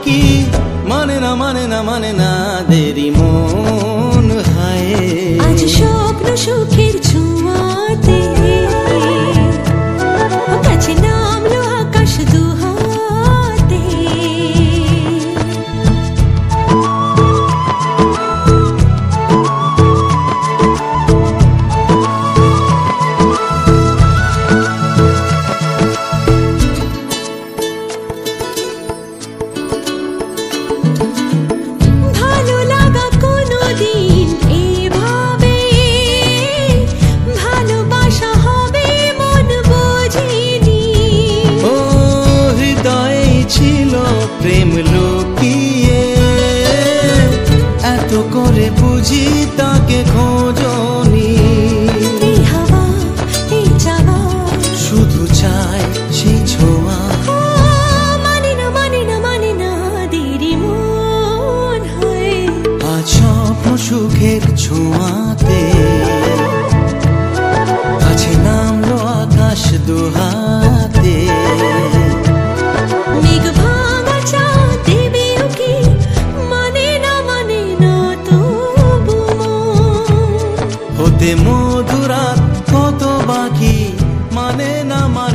বাকি মানে না মানে না মানে না দেরি মন হায় আজ স্বপ্ন সুখের ছোঁয়াতে কাছে নামলো আকাশ দুহাতে প্রেম লুকিয়ে এত করে বুঝি তাকে খোঁজনি শুধু চাই সেই ছোঁয়া মানে না মানে না মানে না দেরি মন হয় আজ স্বপ্ন সুখের ছোঁয়াতে কাছে নামলো আকাশ দুহাতে হতে মধুরাত কত বাকি মানে না মানে